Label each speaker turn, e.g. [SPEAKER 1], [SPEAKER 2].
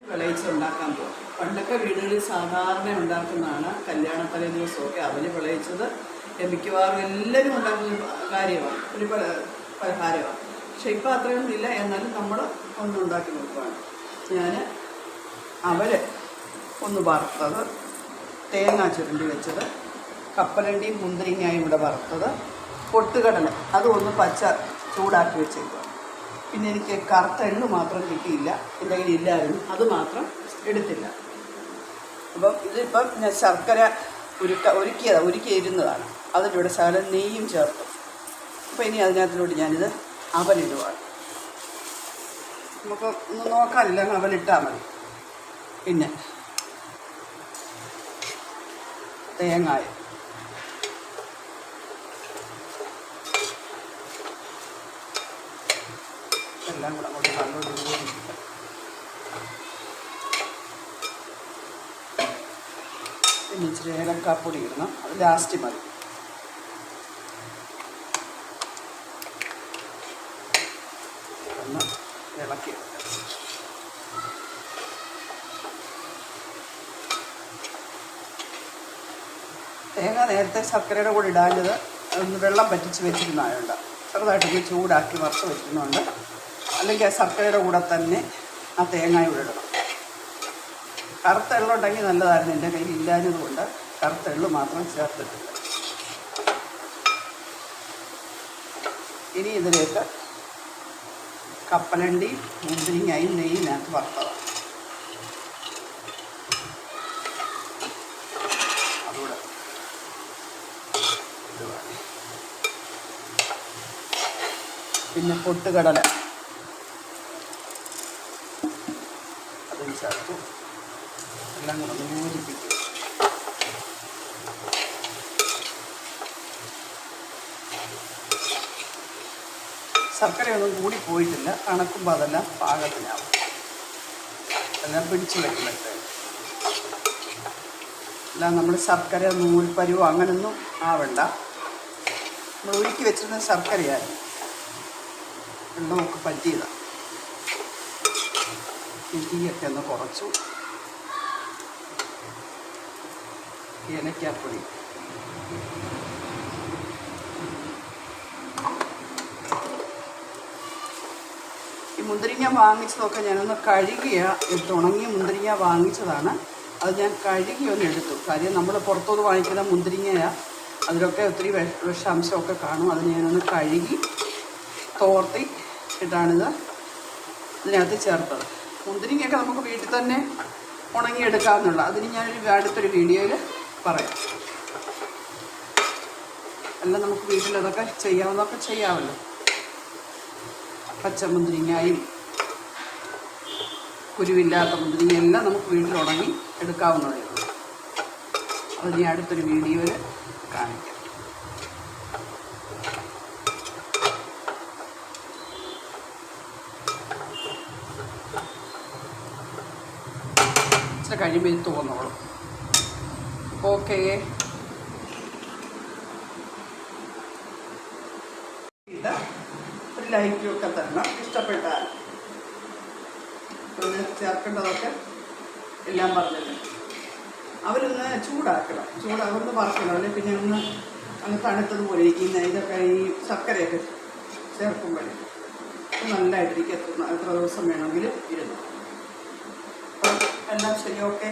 [SPEAKER 1] വിളയിച്ചുണ്ടാക്കാൻ പോകും. പണ്ടൊക്കെ വീടുകളിൽ സാധാരണ ഉണ്ടാക്കുന്നതാണ് കല്യാണ തലേ ദിവസമൊക്കെ അവല് വിളയിച്ചത്. മിക്കവാറും എല്ലാവരും ഉണ്ടാക്കുന്ന കാര്യമാണ്, ഒരു പലഹാരമാണ്. പക്ഷെ ഇപ്പം അത്രയൊന്നും ഇല്ല. എന്നാലും നമ്മൾ ഒന്ന് ഉണ്ടാക്കി നോക്കുകയാണ്. ഞാൻ അവല് ഒന്ന് വറുത്തത്, തേങ്ങ ചുരുണ്ടി വെച്ചത്, കപ്പലണ്ടിയും മുന്തിരിങ്ങയും ഇവിടെ വറുത്തത്, പൊട്ടുകടല അതും ഒന്ന് പച്ച ചൂടാക്കി വെച്ചേക്കുക. പിന്നെ എനിക്ക് കറുത്ത എള്ള് മാത്രം കിട്ടിയില്ല, എൻ്റെ കയ്യിൽ ഇല്ലായിരുന്നു, അത് മാത്രം എടുത്തില്ല. അപ്പം ഇതിപ്പം ഞാൻ ശർക്കര ഉരുക്കിയിരുന്നതാണ്. അതിൻ്റെ കൂടെ ശകലം നെയ്യും ചേർത്തു. അപ്പോൾ ഇനി അതിനകത്തിലോട്ട് ഞാനിത് അവലിടുവാണ്. നമുക്ക് ഒന്ന് നോക്കാനില്ല, അവലിട്ടാൽ മതി. പിന്നെ തേങ്ങായും എല്ലാം കൂടെ അങ്ങോട്ട് നല്ലോണം യോജിപ്പിക്കാം. പിന്നെ ഇച്ചിരി ഏലക്കാപ്പൊടി ഇടണം, അത് ലാസ്റ്റ് മതി. ഒന്ന് ഇളക്കി എടുക്കാം. തേങ്ങ നേരത്തെ ശർക്കരയുടെ കൂടെ ഇടാഞ്ഞത് ഒന്ന് വെള്ളം പറ്റിച്ച് വെച്ചിരുന്നതുകൊണ്ട് ചെറുതായിട്ടൊന്ന് ചൂടാക്കി വറുത്ത് വെച്ചിരുന്നുണ്ട്. അല്ലെങ്കിൽ ആ ശർക്കരയുടെ കൂടെ തന്നെ ആ തേങ്ങയും കൂടെ ഇടണം. കറുത്ത എള്ളുണ്ടെങ്കിൽ നല്ലതായിരുന്നു, എൻ്റെ കയ്യിൽ ഇല്ലാഞ്ഞതുകൊണ്ട് കറുത്ത എള്ള് മാത്രം ചേർത്തിട്ടില്ല. ഇനി ഇതിലേക്ക് കപ്പലണ്ടി മുന്തിരിങ്ങയും നെയ്യിനകത്ത് വറുത്തതാണ്. അതുകൂടെ പിന്നെ പൊട്ടുകടല അതും ചേർത്തു. എല്ലാം കൂടെ ഒന്ന് യോജിപ്പിക്കും. ശർക്കരയൊന്നും കൂടി പോയിട്ടില്ല, തണുക്കുമ്പോൾ അതെല്ലാം പാകത്തിനാവും. എല്ലാം പിടിച്ചു വയ്ക്കുമ്പോഴത്തേക്ക് എല്ലാം നമ്മൾ ശർക്കര നൂൽപ്പരുവോ അങ്ങനൊന്നും ആവണ്ട. നമ്മൾ ഉരുക്കി വെച്ചിരുന്ന ശർക്കരയായിരുന്നു, വെള്ളമൊക്കെ പറ്റിയതാണ്. തീയൊക്കെ ഒന്ന് കുറച്ചു. ഏലക്കാപ്പൊടി ഈ മുന്തിരിങ്ങ വാങ്ങിച്ചതൊക്കെ ഞാനൊന്ന് എടുത്ത് ഉണങ്ങിയ മുന്തിരിങ്ങ വാങ്ങിച്ചതാണ്. അത് ഞാൻ ഒന്ന് എടുത്തു. കാര്യം നമ്മൾ പുറത്തുനിന്ന് വാങ്ങിക്കുന്ന മുന്തിരിങ്ങയാണ്, അതിലൊക്കെ ഒത്തിരി വിഷാംശമൊക്കെ കാണും. അത് ഞാനൊന്ന് കഴുകി തോർത്തി ഇട്ടാണിത് ഇതിനകത്ത് ചേർത്തത്. മുന്തിരിങ്ങയൊക്കെ നമുക്ക് വീട്ടിൽ തന്നെ ഉണങ്ങിയെടുക്കാമെന്നുള്ള, അതിന് ഞാനൊരു അടുത്തൊരു വീഡിയോയിൽ പറയാം. എല്ലാം നമുക്ക് വീട്ടിലതൊക്കെ ചെയ്യാവുന്നതൊക്കെ ചെയ്യാമല്ലോ. പച്ചമുന്തിരിങ്ങയും കുരുവില്ലാത്ത മുന്തിരിങ്ങ എല്ലാം നമുക്ക് വീട്ടിൽ ഉണങ്ങി എടുക്കാവുന്നതേ ഉള്ളൂ. അത് ഞാൻ അടുത്തൊരു വീഡിയോയിൽ കാണിക്കാം. ഇച്ചിരി കഴിയുമ്പോൾ ഇത് തോന്നോളും. ഓക്കേ, ഇത് ഒരു ലൈക്കൊക്കെ തരണം. ഇഷ്ടപ്പെട്ടാൽ ചേർക്കേണ്ടതൊക്കെ എല്ലാം പറഞ്ഞില്ല. അവരൊന്ന് ചൂടാക്കണം, ചൂടാകുന്ന വറക്കണം. അല്ലെങ്കിൽ പിന്നെ അങ്ങ് തണുത്തതുപോലെ ഇരിക്കുന്ന ഇതൊക്കെ ഈ ശർക്കരയൊക്കെ ചേർക്കുമ്പോഴേ നല്ലതായിട്ടിരിക്കും. എത്ര ദിവസം വേണമെങ്കിലും ഇരുന്നു. എല്ലാം ശരി. ഓക്കെ.